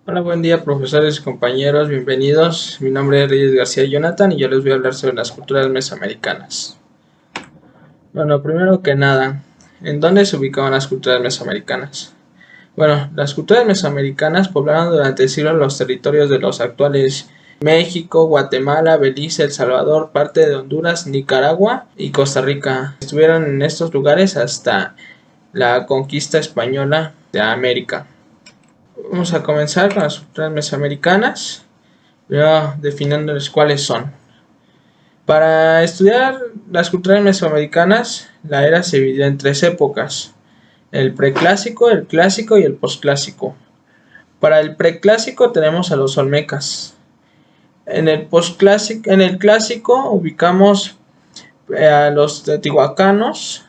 Hola, buen día profesores y compañeros, bienvenidos. Mi nombre es Reyes García Jonathan y yo les voy a hablar sobre las culturas mesoamericanas. Bueno, primero que nada, ¿en dónde se ubicaban las culturas mesoamericanas? Bueno, las culturas mesoamericanas poblaron durante siglos los territorios de los actuales México, Guatemala, Belice, El Salvador, parte de Honduras, Nicaragua y Costa Rica. Estuvieron en estos lugares hasta la conquista española de América. Vamos a comenzar con las culturas mesoamericanas, ya definiéndoles cuáles son. Para estudiar las culturas mesoamericanas, la era se divide en tres épocas: el preclásico, el clásico y el posclásico. Para el preclásico tenemos a los olmecas. En el clásico ubicamos a los teotihuacanos,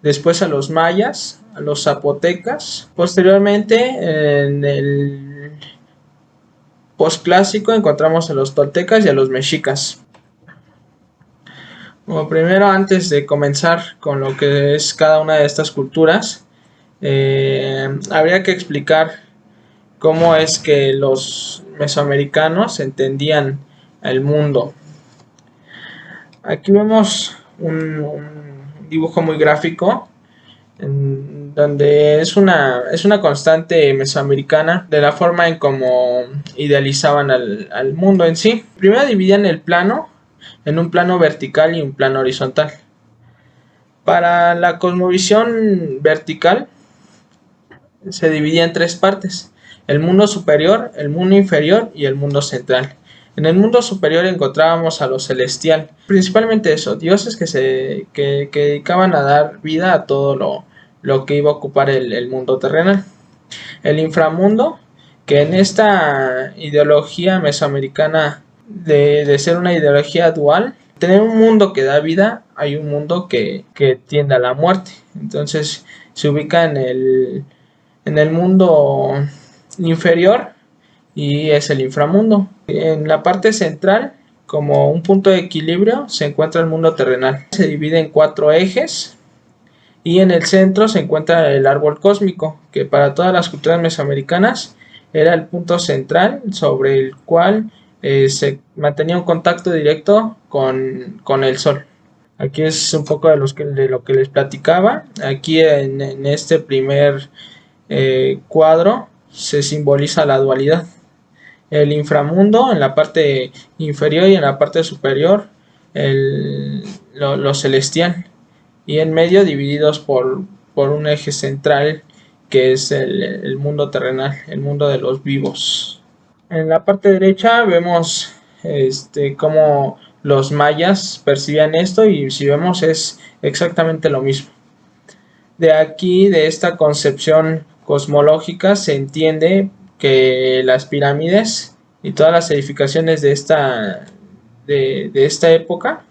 después a los mayas, a los zapotecas. Posteriormente, en el posclásico encontramos a los toltecas y a los mexicas. Bueno, primero, antes de comenzar con lo que es cada una de estas culturas, habría que explicar cómo es que los mesoamericanos entendían el mundo. Aquí vemos un dibujo muy gráfico en donde es una constante mesoamericana de la forma en cómo idealizaban al mundo en sí. Primero dividían el plano en un plano vertical y un plano horizontal. Para la cosmovisión vertical se dividía en tres partes: el mundo superior, el mundo inferior y el mundo central. En el mundo superior encontrábamos a lo celestial, principalmente eso, dioses que dedicaban a dar vida a todo lo que iba a ocupar el mundo terrenal. El inframundo, que en esta ideología mesoamericana de ser una ideología dual, tener un mundo que da vida, hay un mundo que tiende a la muerte. Entonces se ubica en el mundo inferior y es el inframundo. En la parte central, como un punto de equilibrio, se encuentra el mundo terrenal. Se divide en cuatro ejes y en el centro se encuentra el árbol cósmico, que para todas las culturas mesoamericanas era el punto central sobre el cual se mantenía un contacto directo con el sol. Aquí es un poco de lo que les platicaba. Aquí en este primer cuadro se simboliza la dualidad. El inframundo en la parte inferior y en la parte superior lo celestial. Y en medio divididos por un eje central que es el mundo terrenal, el mundo de los vivos. En la parte derecha vemos cómo los mayas percibían esto, y si vemos es exactamente lo mismo. De aquí, de esta concepción cosmológica, se entiende que las pirámides y todas las edificaciones de esta época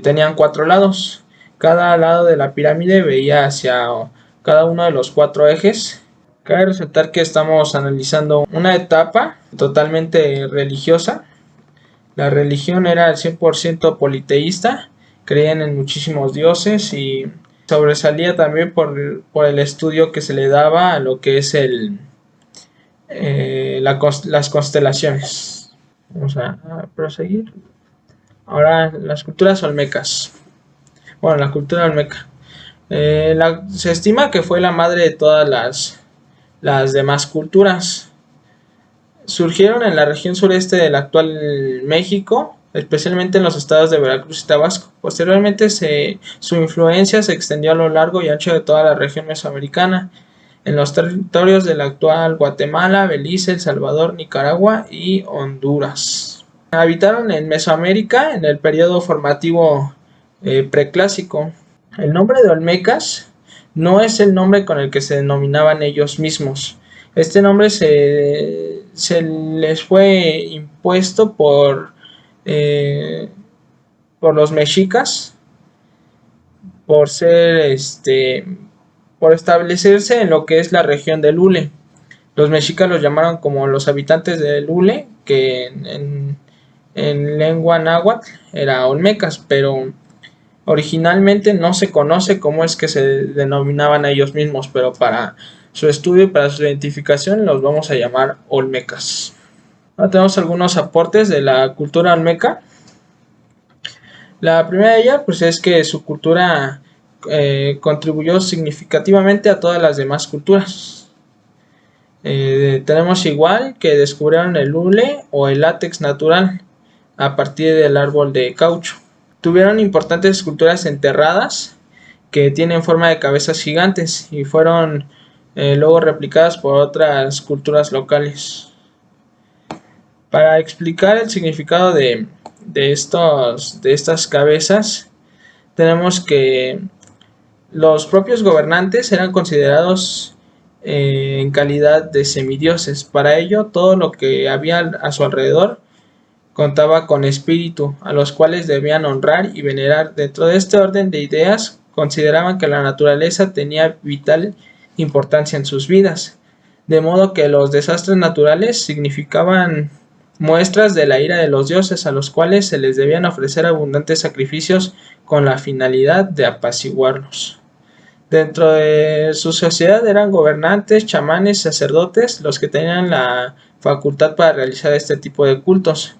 tenían cuatro lados. Cada lado de la pirámide veía hacia cada uno de los cuatro ejes. Cabe resaltar que estamos analizando una etapa totalmente religiosa. La religión era al 100% politeísta, creían en muchísimos dioses y sobresalía también por el estudio que se le daba a lo que es las constelaciones. Vamos a proseguir. Ahora, las culturas olmecas. Bueno, la cultura olmeca. Se estima que fue la madre de todas las demás culturas. Surgieron en la región sureste del actual México, especialmente en los estados de Veracruz y Tabasco. Posteriormente su influencia se extendió a lo largo y ancho de toda la región mesoamericana, en los territorios del actual Guatemala, Belice, El Salvador, Nicaragua y Honduras. Habitaron en Mesoamérica en el periodo formativo preclásico. El nombre de Olmecas no es el nombre con el que se denominaban ellos mismos. Este nombre se les fue impuesto por los mexicas, por ser por establecerse en lo que es la región del Hule. Los mexicas los llamaron como los habitantes del Hule, que en lengua náhuatl era Olmecas, pero originalmente no se conoce cómo es que se denominaban a ellos mismos, pero para su estudio y para su identificación los vamos a llamar olmecas. Ahora tenemos algunos aportes de la cultura olmeca. La primera de ellas pues, es que su cultura contribuyó significativamente a todas las demás culturas. Tenemos igual que descubrieron el hule o el látex natural a partir del árbol de caucho. Tuvieron importantes esculturas enterradas que tienen forma de cabezas gigantes y fueron luego replicadas por otras culturas locales. Para explicar el significado de estas cabezas, tenemos que los propios gobernantes eran considerados en calidad de semidioses. Para ello, todo lo que había a su alrededor contaba con espíritu, a los cuales debían honrar y venerar. Dentro de este orden de ideas, consideraban que la naturaleza tenía vital importancia en sus vidas, de modo que los desastres naturales significaban muestras de la ira de los dioses, a los cuales se les debían ofrecer abundantes sacrificios con la finalidad de apaciguarlos. Dentro de su sociedad eran gobernantes, chamanes, sacerdotes los que tenían la facultad para realizar este tipo de cultos,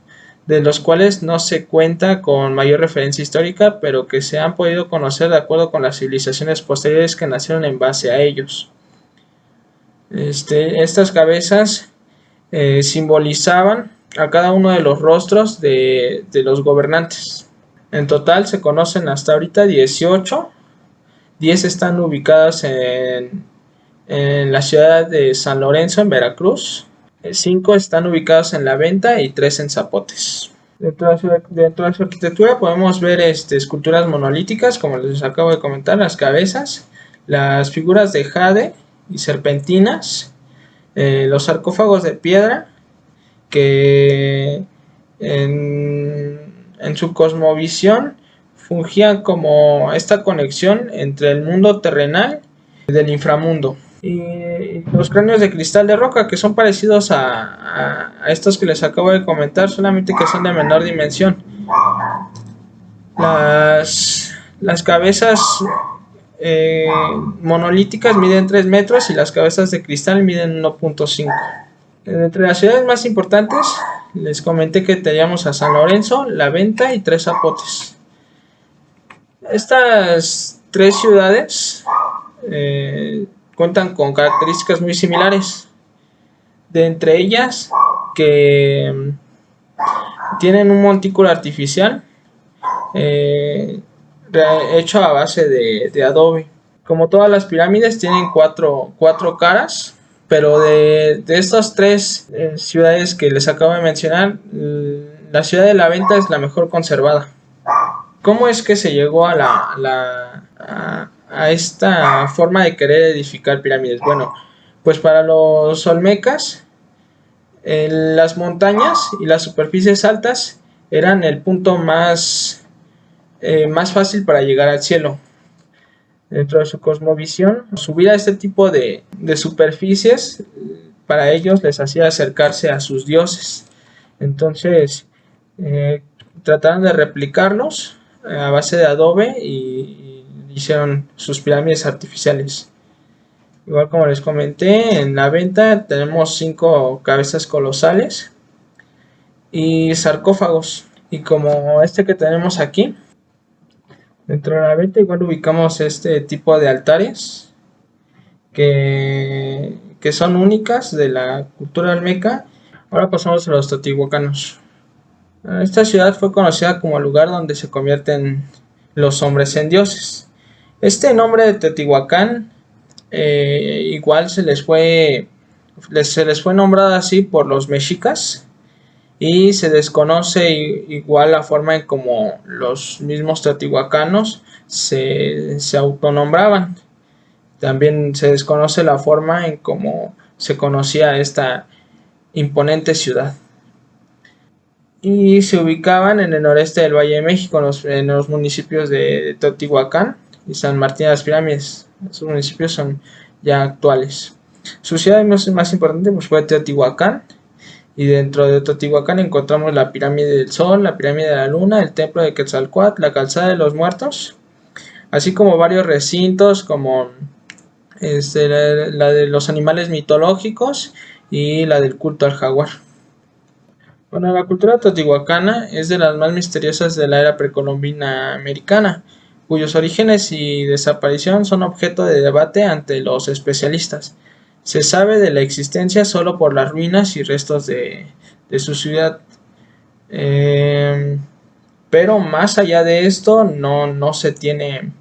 de los cuales no se cuenta con mayor referencia histórica, pero que se han podido conocer de acuerdo con las civilizaciones posteriores que nacieron en base a ellos. Estas cabezas simbolizaban a cada uno de los rostros de los gobernantes. En total se conocen hasta ahorita 18. 10 están ubicadas en la ciudad de San Lorenzo, en Veracruz. 5 están ubicados en La Venta y 3 en Zapotes. Dentro de su arquitectura podemos ver esculturas monolíticas, como les acabo de comentar, las cabezas, las figuras de jade y serpentinas, los sarcófagos de piedra, que en su cosmovisión fungían como esta conexión entre el mundo terrenal y del inframundo. Y los cráneos de cristal de roca, que son parecidos a estos que les acabo de comentar, solamente que son de menor dimensión. Las cabezas monolíticas miden 3 metros y las cabezas de cristal miden 1.5. Entre las ciudades más importantes les comenté que teníamos a San Lorenzo, La Venta y 3 Zapotes. Estas 3 ciudades cuentan con características muy similares, de entre ellas que tienen un montículo artificial hecho a base de adobe. Como todas las pirámides tienen cuatro caras, pero de estas 3 ciudades que les acabo de mencionar, la ciudad de La Venta es la mejor conservada. ¿Cómo es que se llegó a esta forma de querer edificar pirámides? Bueno, pues para los olmecas, las montañas y las superficies altas eran el punto más fácil para llegar al cielo. Dentro de su cosmovisión, subir a este tipo de superficies para ellos les hacía acercarse a sus dioses. Entonces trataron de replicarlos a base de adobe y hicieron sus pirámides artificiales. Igual como les comenté, en La Venta tenemos 5 cabezas colosales y sarcófagos. Y como este que tenemos aquí, dentro de La Venta igual ubicamos este tipo de altares que son únicas de la cultura olmeca. Ahora pasamos a los teotihuacanos. Esta ciudad fue conocida como el lugar donde se convierten los hombres en dioses. Este nombre de Teotihuacán igual se les fue nombrado así por los mexicas, y se desconoce igual la forma en cómo los mismos teotihuacanos se autonombraban. También se desconoce la forma en cómo se conocía esta imponente ciudad. Y se ubicaban en el noreste del Valle de México, en los municipios de Teotihuacán y San Martín de las Pirámides. Esos municipios son ya actuales. Su ciudad más importante pues, fue Teotihuacán, y dentro de Teotihuacán encontramos la Pirámide del Sol, la Pirámide de la Luna, el Templo de Quetzalcóatl, la Calzada de los Muertos, así como varios recintos como la de los animales mitológicos y la del culto al jaguar. Bueno, la cultura teotihuacana es de las más misteriosas de la era precolombina americana, cuyos orígenes y desaparición son objeto de debate ante los especialistas. Se sabe de la existencia solo por las ruinas y restos de su ciudad. Eh, pero más allá de esto no se tiene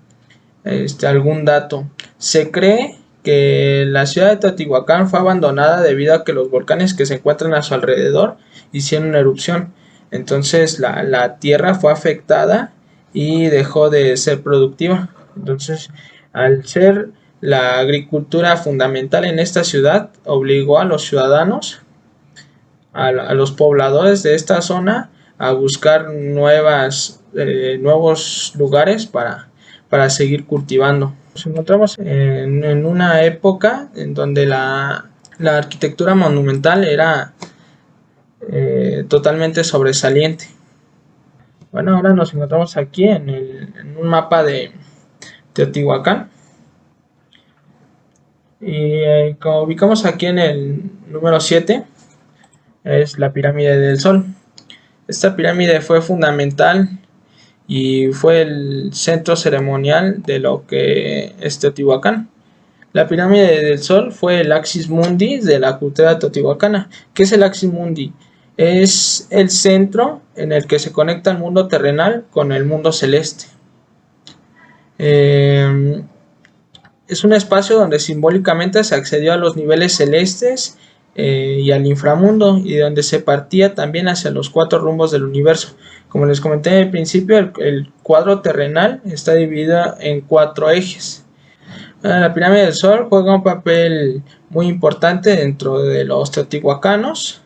algún dato. Se cree que la ciudad de Teotihuacán fue abandonada debido a que los volcanes que se encuentran a su alrededor hicieron una erupción. Entonces la tierra fue afectada y dejó de ser productiva. Entonces, al ser la agricultura fundamental en esta ciudad, obligó a los ciudadanos, a los pobladores de esta zona, a buscar nuevos lugares para seguir cultivando. Nos encontramos en una época en donde la arquitectura monumental era totalmente sobresaliente. Bueno, ahora nos encontramos aquí en un mapa de Teotihuacán. Y como ubicamos aquí en el número 7, es la pirámide del Sol. Esta pirámide fue fundamental y fue el centro ceremonial de lo que es Teotihuacán. La pirámide del Sol fue el axis mundi de la cultura teotihuacana. ¿Qué es el axis mundi? Es el centro en el que se conecta el mundo terrenal con el mundo celeste. Es un espacio donde simbólicamente se accedió a los niveles celestes y al inframundo, y donde se partía también hacia los 4 rumbos del universo. Como les comenté al principio, el cuadro terrenal está dividido en 4 ejes. La pirámide del Sol juega un papel muy importante dentro de los teotihuacanos.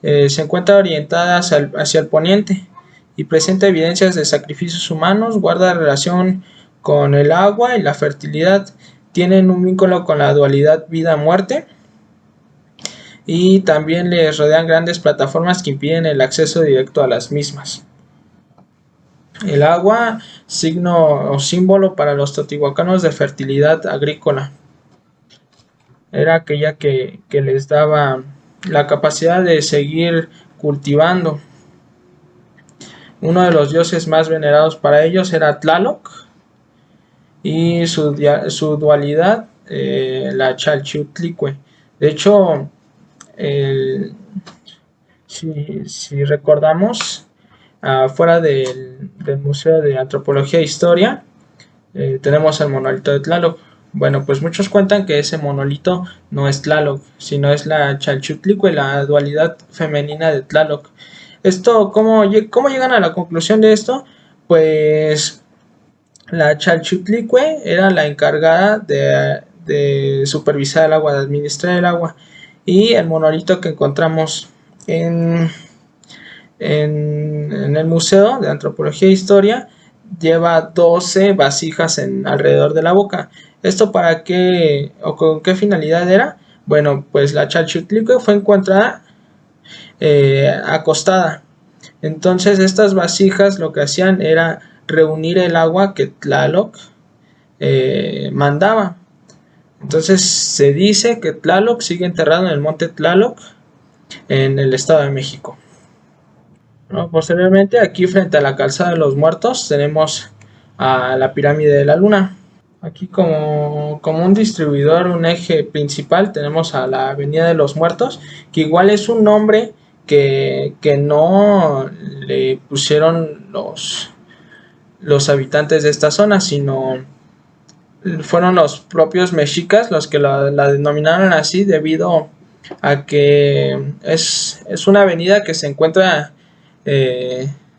Se encuentra orientada hacia el poniente y presenta evidencias de sacrificios humanos, guarda relación con el agua y la fertilidad. Tienen un vínculo con la dualidad vida-muerte, y también les rodean grandes plataformas que impiden el acceso directo a las mismas. El agua, signo o símbolo para los teotihuacanos de fertilidad agrícola, era aquella que les daba la capacidad de seguir cultivando. Uno de los dioses más venerados para ellos era Tlaloc, y su dualidad, la Chalchiutlicue. De hecho, si recordamos, afuera del Museo de Antropología e Historia, tenemos el monolito de Tlaloc. Bueno, pues muchos cuentan que ese monolito no es Tlaloc, sino es la Chalchiutlicue, la dualidad femenina de Tlaloc. ¿Cómo llegan a la conclusión de esto? Pues la Chalchiutlicue era la encargada de supervisar el agua, de administrar el agua, y el monolito que encontramos en el Museo de Antropología e Historia lleva 12 vasijas alrededor de la boca. ¿Esto para qué o con qué finalidad era? Bueno, pues la Chalchiutlicue fue encontrada acostada. Entonces estas vasijas lo que hacían era reunir el agua que Tlaloc mandaba. Entonces se dice que Tlaloc sigue enterrado en el monte Tlaloc, en el Estado de México. ¿No? Posteriormente, aquí frente a la calzada de los muertos, tenemos a la pirámide de la luna. Aquí como un distribuidor, un eje principal, tenemos a la avenida de los muertos, que igual es un nombre que no le pusieron los habitantes de esta zona, sino fueron los propios mexicas los que la denominaron así, debido a que es una avenida que se encuentra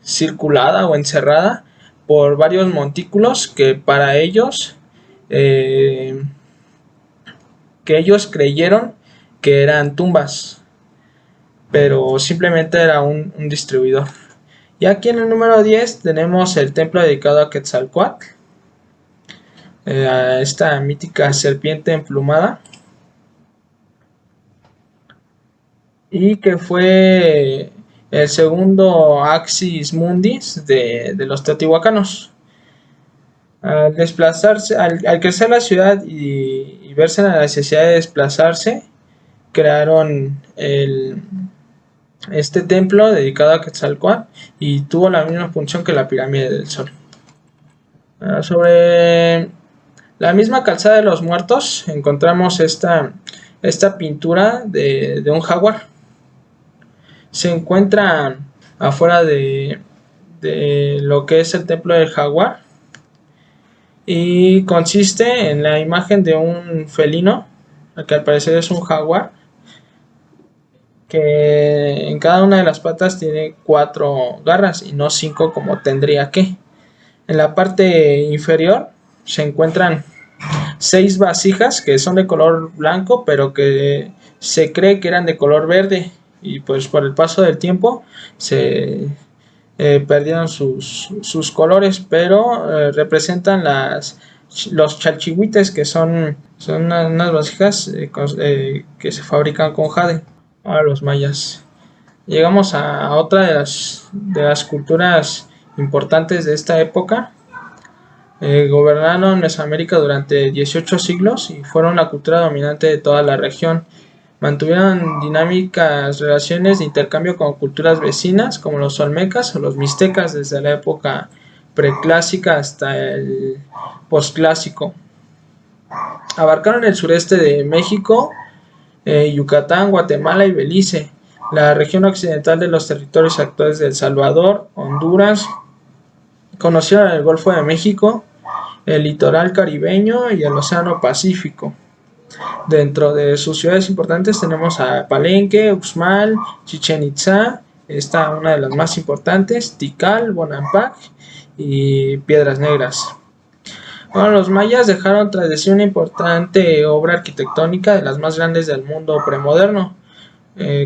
circulada o encerrada por varios montículos que para ellos que ellos creyeron que eran tumbas, pero simplemente era un distribuidor. Y aquí en el número 10 tenemos el templo dedicado a Quetzalcóatl, a esta mítica serpiente emplumada, y que fue el segundo axis mundis de los teotihuacanos. Al desplazarse, al crecer la ciudad y y verse en la necesidad de desplazarse, crearon este templo dedicado a Quetzalcóatl y tuvo la misma función que la pirámide del Sol. Sobre la misma calzada de los muertos encontramos esta pintura de un jaguar. Se encuentra afuera de lo que es el templo del jaguar y consiste en la imagen de un felino, que al parecer es un jaguar, que en cada una de las patas tiene 4 garras y no 5 como tendría que. En la parte inferior se encuentran 6 vasijas que son de color blanco, pero que se cree que eran de color verde y pues por el paso del tiempo se perdieron sus colores, pero representan los chalchihuites, que son unas vasijas que se fabrican con jade. Ahora los mayas. Llegamos a otra de las culturas importantes de esta época. Gobernaron Mesoamérica durante 18 siglos y fueron la cultura dominante de toda la región. Mantuvieron dinámicas relaciones de intercambio con culturas vecinas como los olmecas o los mixtecas desde la época preclásica hasta el posclásico. Abarcaron el sureste de México, Yucatán, Guatemala y Belice, la región occidental de los territorios actuales de El Salvador, Honduras. Conocieron el Golfo de México, el litoral caribeño y el Océano Pacífico. Dentro de sus ciudades importantes tenemos a Palenque, Uxmal, Chichén Itzá, esta una de las más importantes, Tikal, Bonampak y Piedras Negras. Bueno, los mayas dejaron tras de sí una importante obra arquitectónica de las más grandes del mundo premoderno.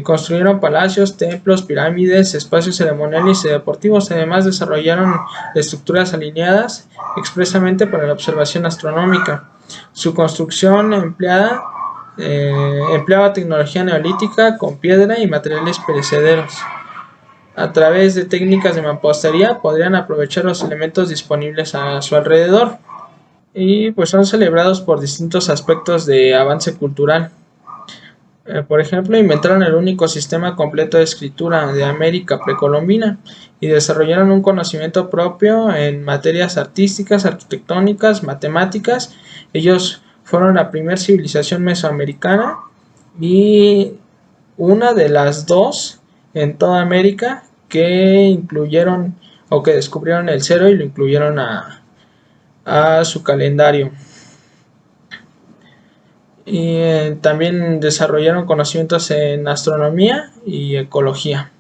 Construyeron palacios, templos, pirámides, espacios ceremoniales y deportivos. Además desarrollaron estructuras alineadas expresamente para la observación astronómica. Su construcción empleaba tecnología neolítica con piedra y materiales perecederos. A través de técnicas de mampostería podrían aprovechar los elementos disponibles a su alrededor. Y pues son celebrados por distintos aspectos de avance cultural. Por ejemplo, inventaron el único sistema completo de escritura de América precolombina y desarrollaron un conocimiento propio en materias artísticas, arquitectónicas, matemáticas. Ellos fueron la primera civilización mesoamericana y una de las 2 en toda América que incluyeron o que descubrieron el cero y lo incluyeron a su calendario. Y también desarrollaron conocimientos en astronomía y ecología.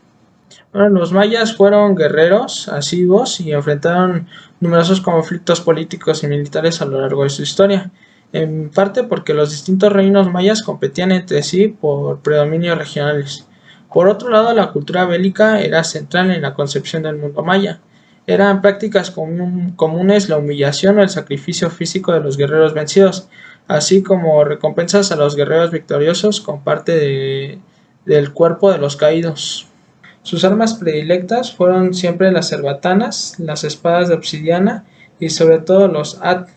Bueno, los mayas fueron guerreros asiduos y enfrentaron numerosos conflictos políticos y militares a lo largo de su historia, en parte porque los distintos reinos mayas competían entre sí por predominios regionales. Por otro lado, la cultura bélica era central en la concepción del mundo maya. Eran prácticas comunes la humillación o el sacrificio físico de los guerreros vencidos, así como recompensas a los guerreros victoriosos con parte del cuerpo de los caídos. Sus armas predilectas fueron siempre las cerbatanas, las espadas de obsidiana y sobre todo los atl,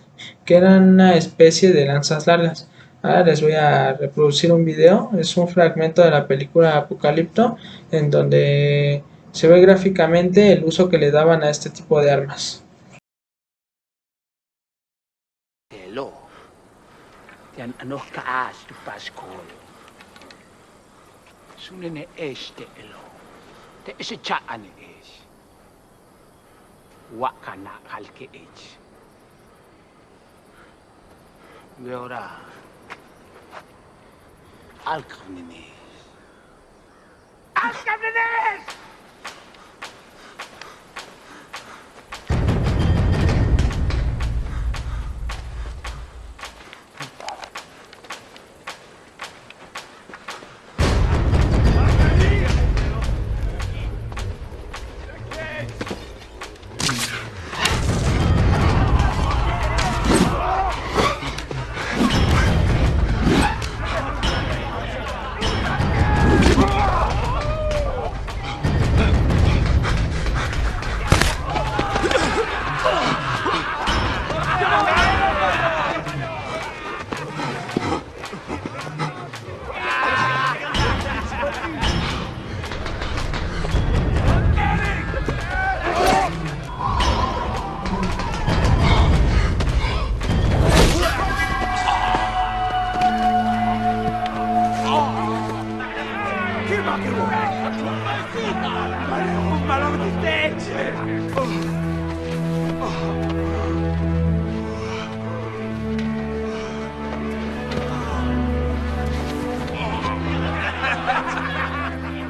que eran una especie de lanzas largas. Ahora les voy a reproducir un video, es un fragmento de la película Apocalipto, en donde se ve gráficamente el uso que le daban a este tipo de armas. Yan ano kaas tu paskol. Sunene este elo. Te ese chaan es. Wakana kalke es. Veora. Alkanenes. Alkanenes!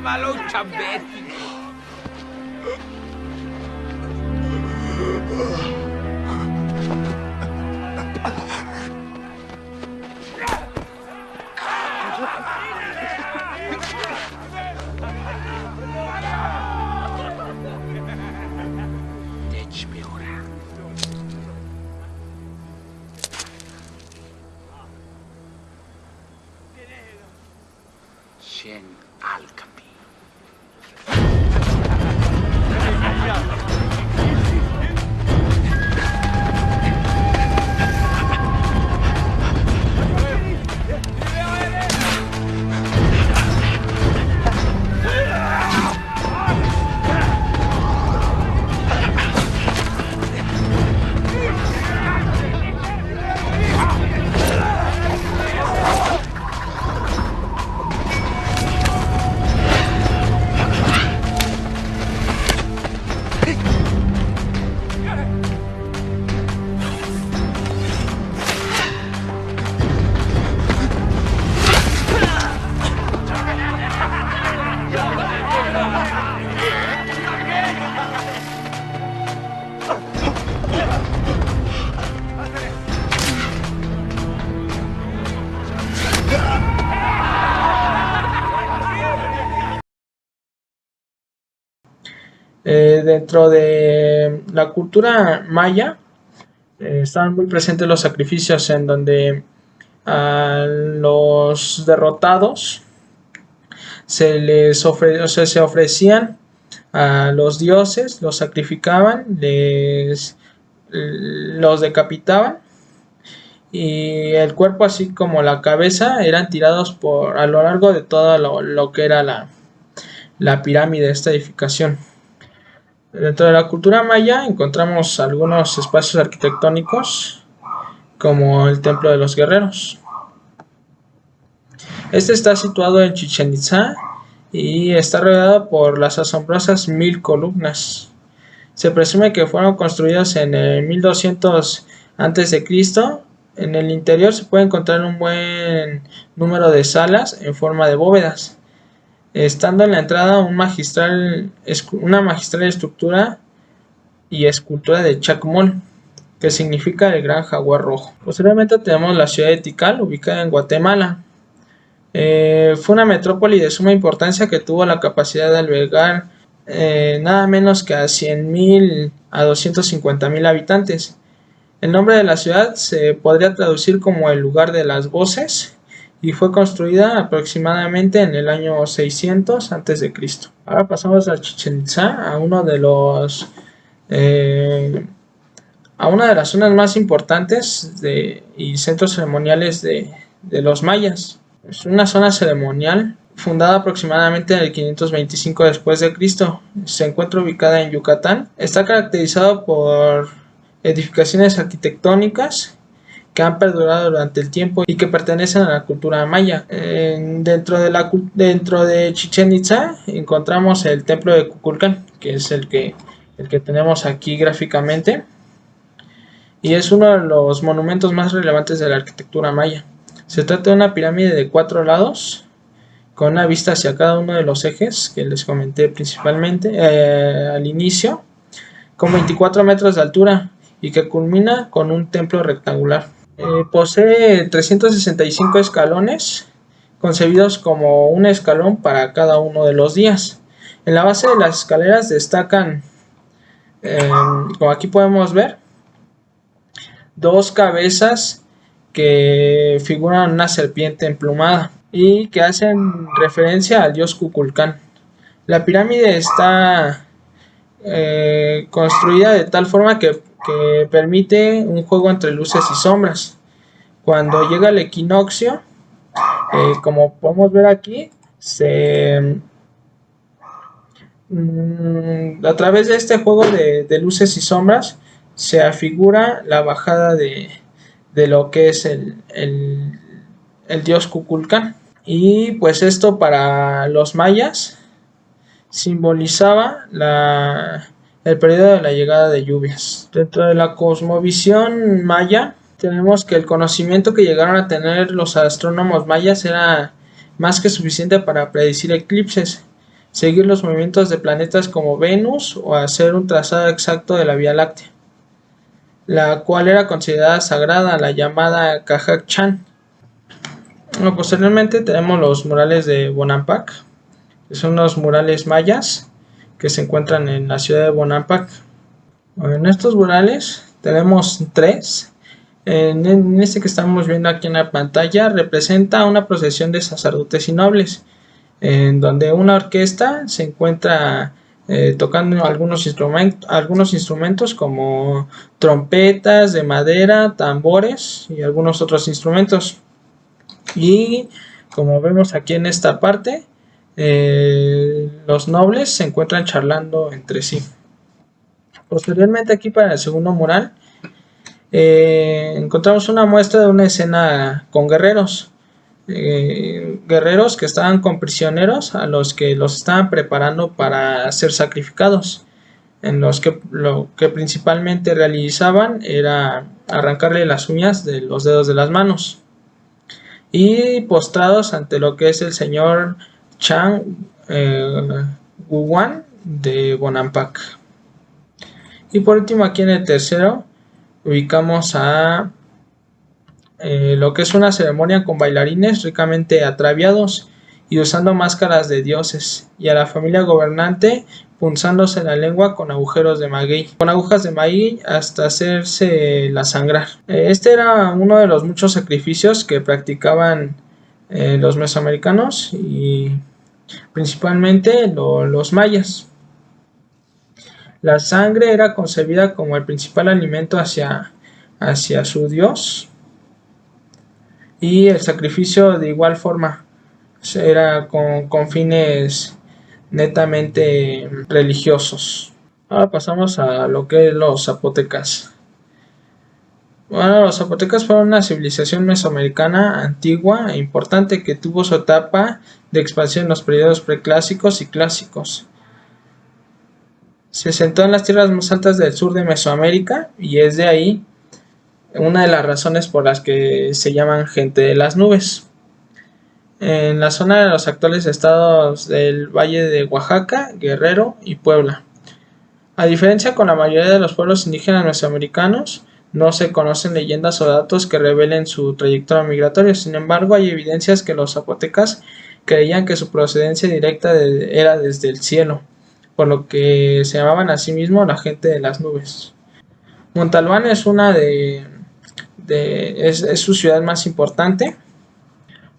Maluccia bestia. Deci-mi ora. Sien alcapi. Dentro de la cultura maya estaban muy presentes los sacrificios en donde a los derrotados o sea, se ofrecían a los dioses, los sacrificaban, los decapitaban y el cuerpo así como la cabeza eran tirados a lo largo de todo lo que era la pirámide de esta edificación. Dentro de la cultura maya encontramos algunos espacios arquitectónicos como el Templo de los Guerreros. Este está situado en Chichén Itzá y está rodeado por las asombrosas 1000 columnas. Se presume que fueron construidos en el 1200 a.C. En el interior se puede encontrar un buen número de salas en forma de bóvedas, estando en la entrada una magistral estructura y escultura de Chacmol, que significa el gran jaguar rojo. Posteriormente tenemos la ciudad de Tikal, ubicada en Guatemala. Fue una metrópoli de suma importancia que tuvo la capacidad de albergar nada menos que a 100.000 a 250.000 habitantes. El nombre de la ciudad se podría traducir como el lugar de las voces y fue construida aproximadamente en el año 600 a.C. Ahora pasamos a Chichén Itzá, a una de las zonas más importantes y centros ceremoniales de los mayas. Es una zona ceremonial fundada aproximadamente en el 525 después de Cristo. Se encuentra ubicada en Yucatán. Está caracterizado por edificaciones arquitectónicas que han perdurado durante el tiempo y que pertenecen a la cultura maya. Dentro de Chichén Itzá encontramos el templo de Kukulcán, que es el que tenemos aquí gráficamente, y es uno de los monumentos más relevantes de la arquitectura maya. Se trata de una pirámide de 4 lados, con una vista hacia cada uno de los ejes que les comenté principalmente al inicio, con 24 metros de altura y que culmina con un templo rectangular. Posee 365 escalones, concebidos como un escalón para cada uno de los días. En la base de las escaleras destacan, como aquí podemos ver, 2 cabezas que figuran una serpiente emplumada y que hacen referencia al dios Kukulcán. La pirámide está construida de tal forma que permite un juego entre luces y sombras. Cuando llega el equinoccio, como podemos ver aquí, a través de este juego de luces y sombras se afigura la bajada de lo que es el dios Kukulcán. Y pues esto para los mayas simbolizaba el periodo de la llegada de lluvias. Dentro de la cosmovisión maya, tenemos que el conocimiento que llegaron a tener los astrónomos mayas era más que suficiente para predecir eclipses, seguir los movimientos de planetas como Venus o hacer un trazado exacto de la Vía Láctea, la cual era considerada sagrada, la llamada Cajac Chan. Bueno, posteriormente tenemos los murales de Bonampak, que son los murales mayas que se encuentran en la ciudad de Bonampak. En estos murales tenemos tres. En este que estamos viendo aquí en la pantalla representa una procesión de sacerdotes y nobles, en donde una orquesta se encuentra tocando algunos instrumentos como trompetas de madera, tambores y algunos otros instrumentos. Y como vemos aquí en esta parte, los nobles se encuentran charlando entre sí. Posteriormente aquí para el segundo mural encontramos una muestra de una escena con guerreros. Guerreros que estaban con prisioneros a los que los estaban preparando para ser sacrificados, en los que lo que principalmente realizaban era arrancarle las uñas de los dedos de las manos, y postrados ante lo que es el señor Chang Guwan de Bonampak. Y por último aquí en el tercero ubicamos a lo que es una ceremonia con bailarines ricamente ataviados y usando máscaras de dioses, y a la familia gobernante punzándose la lengua con agujeros de maguey, con agujas de maíz hasta hacerse la sangrar. Este era uno de los muchos sacrificios que practicaban los mesoamericanos y principalmente los mayas. La sangre era concebida como el principal alimento hacia su dios, y el sacrificio de igual forma era con fines netamente religiosos. Ahora pasamos a lo que es los zapotecas. Bueno, los zapotecas fueron una civilización mesoamericana antigua e importante que tuvo su etapa de expansión en los periodos preclásicos y clásicos. Se sentó en las tierras más altas del sur de Mesoamérica y es de ahí una de las razones por las que se llaman gente de las nubes. En la zona de los actuales estados del Valle de Oaxaca, Guerrero y Puebla. A diferencia con la mayoría de los pueblos indígenas mesoamericanos, no se conocen leyendas o datos que revelen su trayectoria migratoria. Sin embargo, hay evidencias que los zapotecas creían que su procedencia directa era desde el cielo, por lo que se llamaban a sí mismos la gente de las nubes. Montalbán es es su ciudad más importante.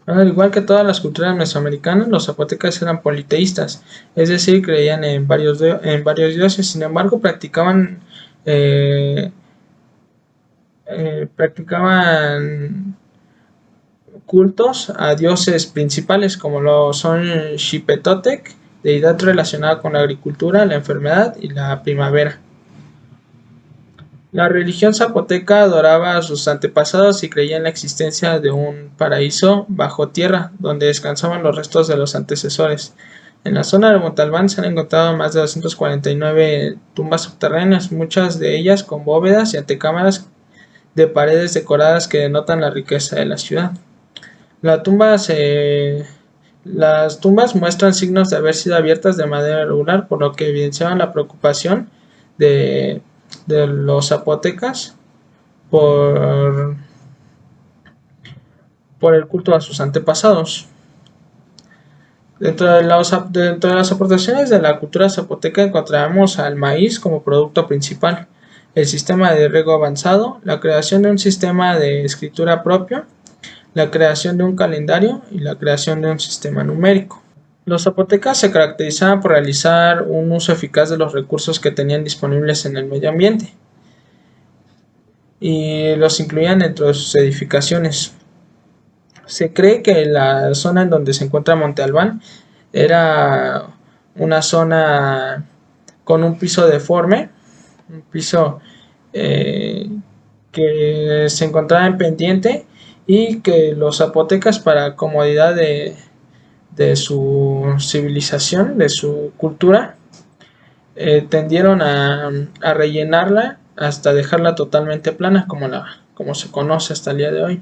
Al igual que todas las culturas mesoamericanas, los zapotecas eran politeístas, es decir, creían en varios dioses. Sin embargo, practicaban cultos a dioses principales como lo son Xipetotec, deidad relacionada con la agricultura, la enfermedad y la primavera. La religión zapoteca adoraba a sus antepasados y creía en la existencia de un paraíso bajo tierra, donde descansaban los restos de los antecesores. En la zona de Montalbán se han encontrado más de 249 tumbas subterráneas, muchas de ellas con bóvedas y antecámaras de paredes decoradas que denotan la riqueza de la ciudad. Las tumbas muestran signos de haber sido abiertas de manera regular, por lo que evidenciaban la preocupación de los zapotecas por el culto a sus antepasados. Dentro de las aportaciones de la cultura zapoteca encontramos al maíz como producto principal, el sistema de riego avanzado, la creación de un sistema de escritura propio, la creación de un calendario y la creación de un sistema numérico. Los zapotecas se caracterizaban por realizar un uso eficaz de los recursos que tenían disponibles en el medio ambiente y los incluían dentro de sus edificaciones. Se cree que la zona en donde se encuentra Monte Albán era una zona con un piso deforme, un piso que se encontraba en pendiente y que los zapotecas, para comodidad de su civilización, de su cultura, tendieron a rellenarla hasta dejarla totalmente plana como se conoce hasta el día de hoy.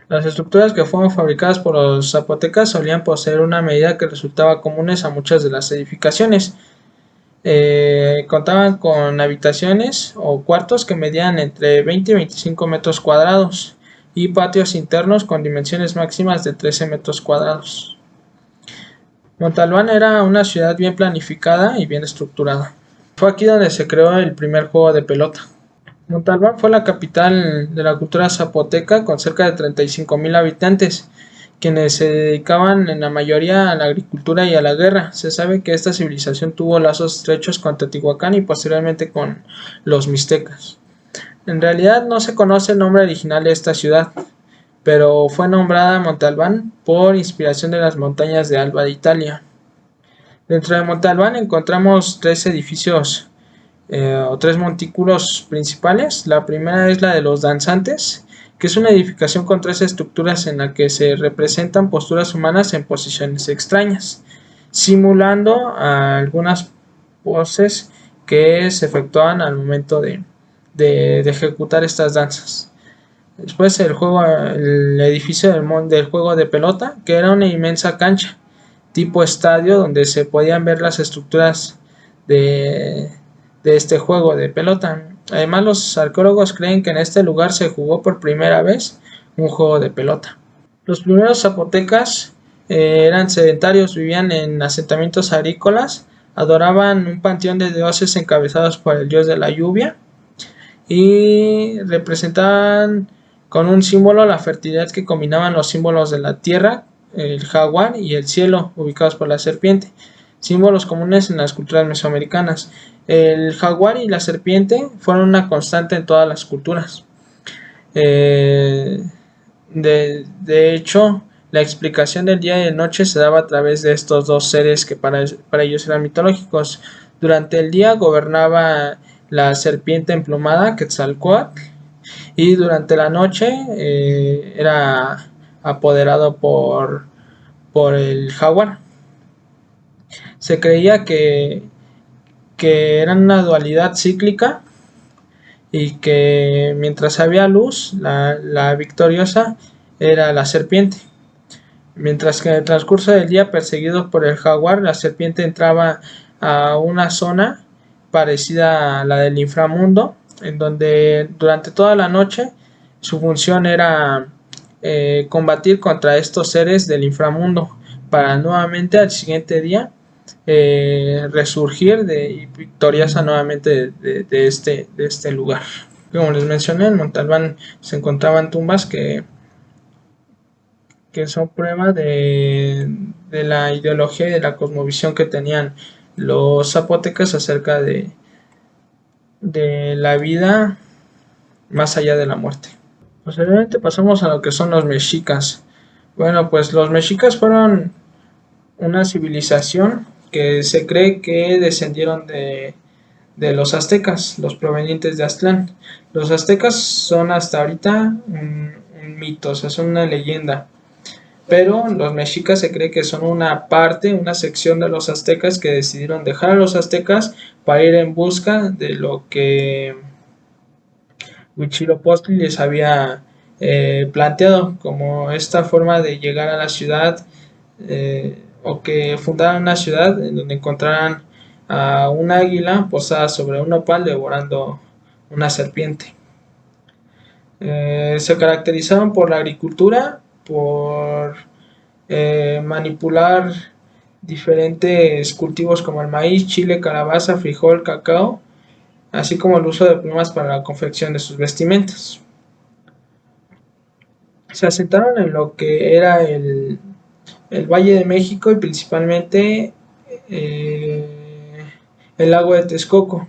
Las estructuras que fueron fabricadas por los zapotecas solían poseer una medida que resultaba comunes a muchas de las edificaciones. Contaban con habitaciones o cuartos que medían entre 20 y 25 metros cuadrados y patios internos con dimensiones máximas de 13 metros cuadrados. Montalbán era una ciudad bien planificada y bien estructurada. Fue aquí donde se creó el primer juego de pelota. Montalbán fue la capital de la cultura zapoteca con cerca de 35,000 habitantes, quienes se dedicaban en la mayoría a la agricultura y a la guerra. Se sabe que esta civilización tuvo lazos estrechos con Teotihuacán y posteriormente con los mixtecas. En realidad no se conoce el nombre original de esta ciudad, pero fue nombrada Montalbán por inspiración de las montañas de Alba de Italia. Dentro de Montalbán encontramos tres edificios o tres montículos principales. La primera es la de los danzantes, que es una edificación con tres estructuras en la que se representan posturas humanas en posiciones extrañas, simulando algunas poses que se efectuaban al momento de ejecutar estas danzas. Después el edificio del juego de pelota, que era una inmensa cancha tipo estadio donde se podían ver las estructuras de, de este juego de pelota. Además, los arqueólogos creen que en este lugar se jugó por primera vez un juego de pelota. Los primeros zapotecas eran sedentarios, vivían en asentamientos agrícolas, adoraban un panteón de dioses encabezados por el dios de la lluvia y representaban con un símbolo la fertilidad que combinaban los símbolos de la tierra, el jaguar y el cielo, ubicados por la serpiente, símbolos comunes en las culturas mesoamericanas. El jaguar y la serpiente fueron una constante en todas las culturas. De hecho, la explicación del día y de noche se daba a través de estos dos seres que para ellos eran mitológicos. Durante el día gobernaba la serpiente emplumada, Quetzalcóatl, y durante la noche era apoderado por el jaguar. Se creía que eran una dualidad cíclica y que mientras había luz, la victoriosa era la serpiente. Mientras que en el transcurso del día, perseguido por el jaguar, la serpiente entraba a una zona parecida a la del inframundo, en donde durante toda la noche su función era combatir contra estos seres del inframundo, para nuevamente al siguiente día resurgir victoriosa nuevamente de este lugar. Como les mencioné, en Montalbán se encontraban tumbas que son prueba de la ideología y de la cosmovisión que tenían los zapotecas acerca de la vida más allá de la muerte. Posteriormente pasamos a lo que son los mexicas. Bueno, pues los mexicas fueron una civilización que se cree que descendieron de los aztecas, los provenientes de Aztlán. Los aztecas son hasta ahorita un mito, o sea, son una leyenda. Pero los mexicas se cree que son una sección de los aztecas que decidieron dejar a los aztecas para ir en busca de lo que Huitzilopochtli les había planteado, como esta forma de llegar a la ciudad, o que fundaran una ciudad en donde encontraran a un águila posada sobre un nopal devorando una serpiente. Se caracterizaron por la agricultura, por manipular diferentes cultivos como el maíz, chile, calabaza, frijol, cacao, así como el uso de plumas para la confección de sus vestimentas. Se asentaron en lo que era el Valle de México y principalmente el lago de Texcoco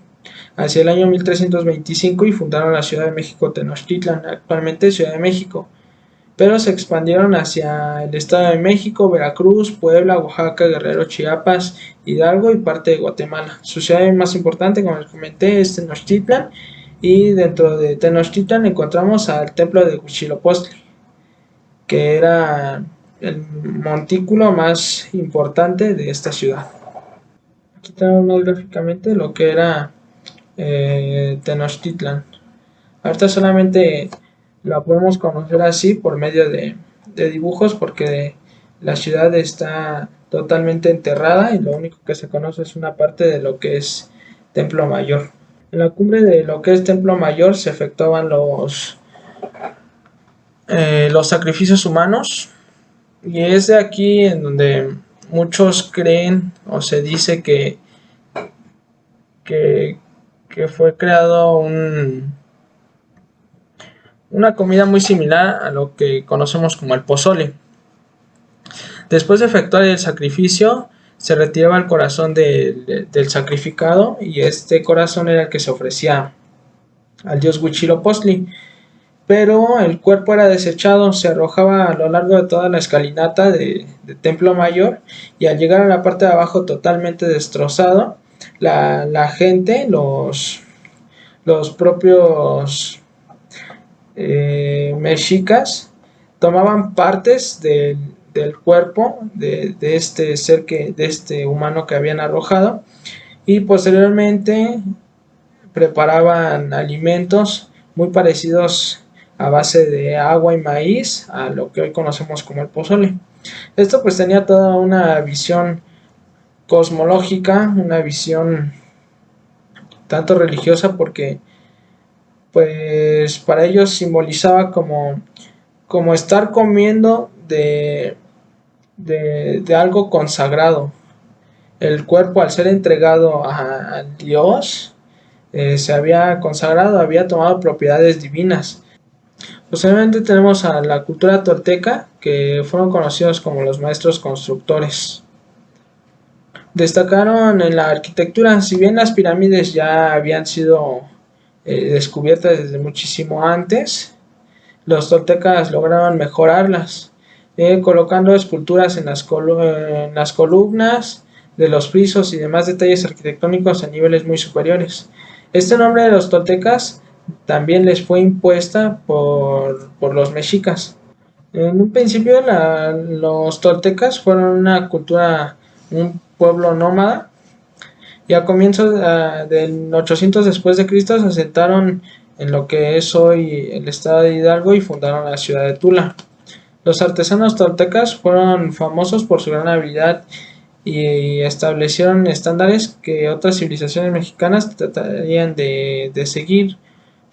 hacia el año 1325 y fundaron la Ciudad de México Tenochtitlan, actualmente Ciudad de México, pero se expandieron hacia el Estado de México, Veracruz, Puebla, Oaxaca, Guerrero, Chiapas, Hidalgo y parte de Guatemala. Su ciudad más importante, como les comenté, es Tenochtitlan, y dentro de Tenochtitlan encontramos al templo de Huitzilopochtli. que era el montículo más importante de esta ciudad. Aquí tenemos gráficamente lo que era Tenochtitlan. Ahorita solamente la podemos conocer así por medio de dibujos, porque la ciudad está totalmente enterrada y lo único que se conoce es una parte de lo que es Templo Mayor. En la cumbre de lo que es Templo Mayor se efectuaban los sacrificios humanos, y es de aquí en donde muchos creen o se dice que, que fue creado una comida muy similar a lo que conocemos como el pozole. Después de efectuar el sacrificio, se retiraba el corazón del sacrificado, y este corazón era el que se ofrecía al dios Huitzilopochtli. Pero el cuerpo era desechado, se arrojaba a lo largo de toda la escalinata de Templo Mayor, y al llegar a la parte de abajo totalmente destrozado, la gente, los propios mexicas, tomaban partes del cuerpo de este ser, de este humano que habían arrojado, y posteriormente preparaban alimentos muy parecidos a base de agua y maíz a lo que hoy conocemos como el pozole. Esto pues tenía toda una visión cosmológica, una visión tanto religiosa, porque pues para ellos simbolizaba como estar comiendo de algo consagrado. El cuerpo, al ser entregado a Dios, se había consagrado, había tomado propiedades divinas. Posteriormente tenemos a la cultura tolteca, que fueron conocidos como los maestros constructores. Destacaron en la arquitectura. Si bien las pirámides ya habían sido descubiertas desde muchísimo antes, los toltecas lograron mejorarlas, colocando esculturas en las columnas de los frisos y demás detalles arquitectónicos a niveles muy superiores. Este nombre de los toltecas también les fue impuesta por los mexicas. En un principio los toltecas fueron una cultura, un pueblo nómada, y a comienzos del 800 después de Cristo se asentaron en lo que es hoy el estado de Hidalgo y fundaron la ciudad de Tula. Los artesanos toltecas fueron famosos por su gran habilidad y establecieron estándares que otras civilizaciones mexicanas tratarían de seguir.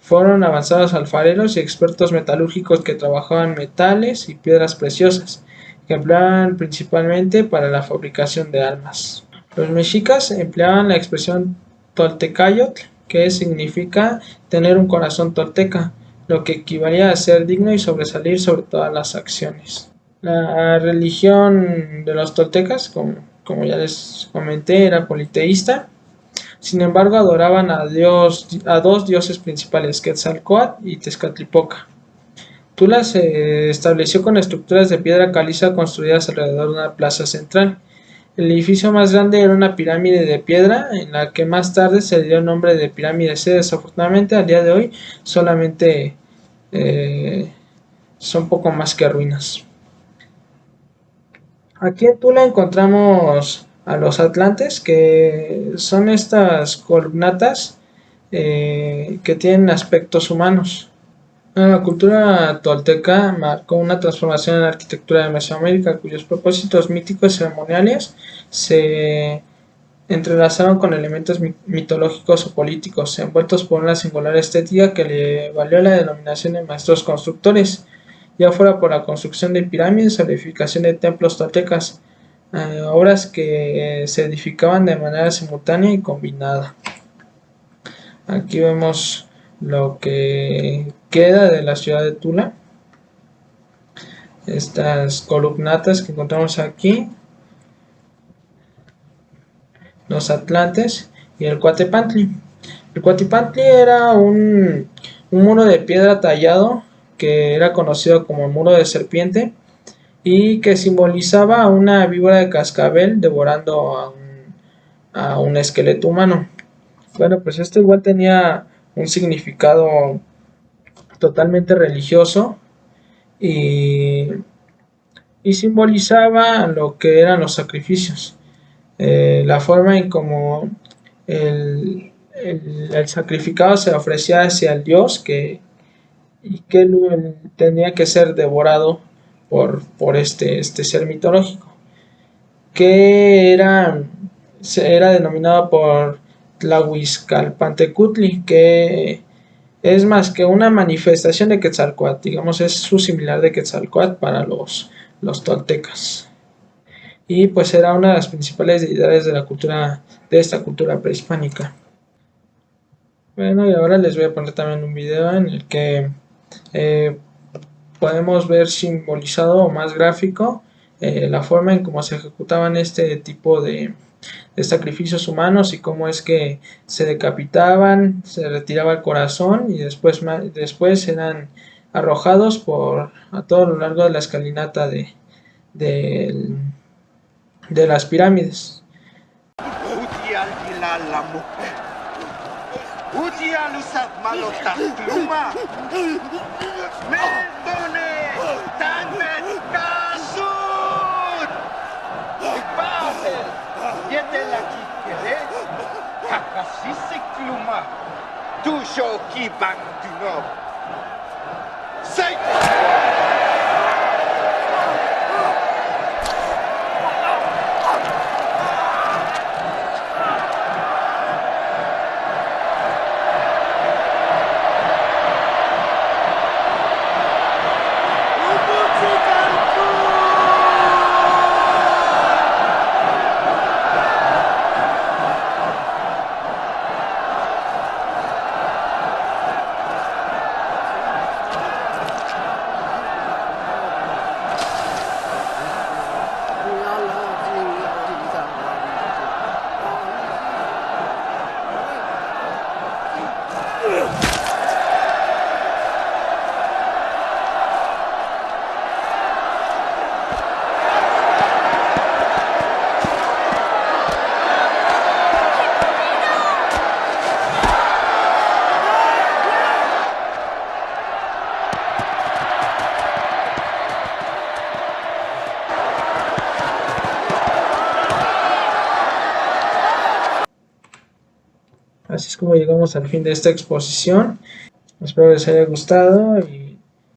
Fueron avanzados alfareros y expertos metalúrgicos que trabajaban metales y piedras preciosas, que empleaban principalmente para la fabricación de armas. Los mexicas empleaban la expresión toltecayotl, que significa tener un corazón tolteca, lo que equivalía a ser digno y sobresalir sobre todas las acciones. La religión de los toltecas, como ya les comenté, era politeísta. Sin embargo, adoraban a dos dioses principales, Quetzalcóatl y Tezcatlipoca. Tula se estableció con estructuras de piedra caliza construidas alrededor de una plaza central. El edificio más grande era una pirámide de piedra, en la que más tarde se le dio el nombre de pirámide C. Desafortunadamente, al día de hoy solamente son poco más que ruinas. Aquí en Tula encontramos a los atlantes, que son estas columnatas que tienen aspectos humanos. La cultura tolteca marcó una transformación en la arquitectura de Mesoamérica, cuyos propósitos míticos y ceremoniales se entrelazaron con elementos mitológicos o políticos, envueltos por una singular estética que le valió la denominación de maestros constructores, ya fuera por la construcción de pirámides o la edificación de templos toltecas, obras que se edificaban de manera simultánea y combinada. Aquí vemos lo que queda de la ciudad de Tula, estas columnatas que encontramos aquí, los atlantes y el Cuatepantli. El Cuatepantli era un muro de piedra tallado que era conocido como el muro de serpiente, y que simbolizaba a una víbora de cascabel devorando a un esqueleto humano. Bueno, pues esto igual tenía un significado totalmente religioso, y y simbolizaba lo que eran los sacrificios, la forma en cómo el sacrificado se ofrecía hacia el dios y que tenía que ser devorado por este ser mitológico, que era denominado por Tlahuizcalpantecutli, que es más que una manifestación de Quetzalcóatl, digamos, es su similar de Quetzalcóatl para los toltecas. Y pues era una de las principales deidades de esta cultura prehispánica. Bueno, y ahora les voy a poner también un video en el que eh, podemos ver simbolizado o más gráfico la forma en cómo se ejecutaban este tipo de sacrificios humanos y cómo es que se decapitaban, se retiraba el corazón y después eran arrojados a todo lo largo de la escalinata de, de las pirámides. Así es como llegamos al fin de esta exposición. Espero les haya gustado y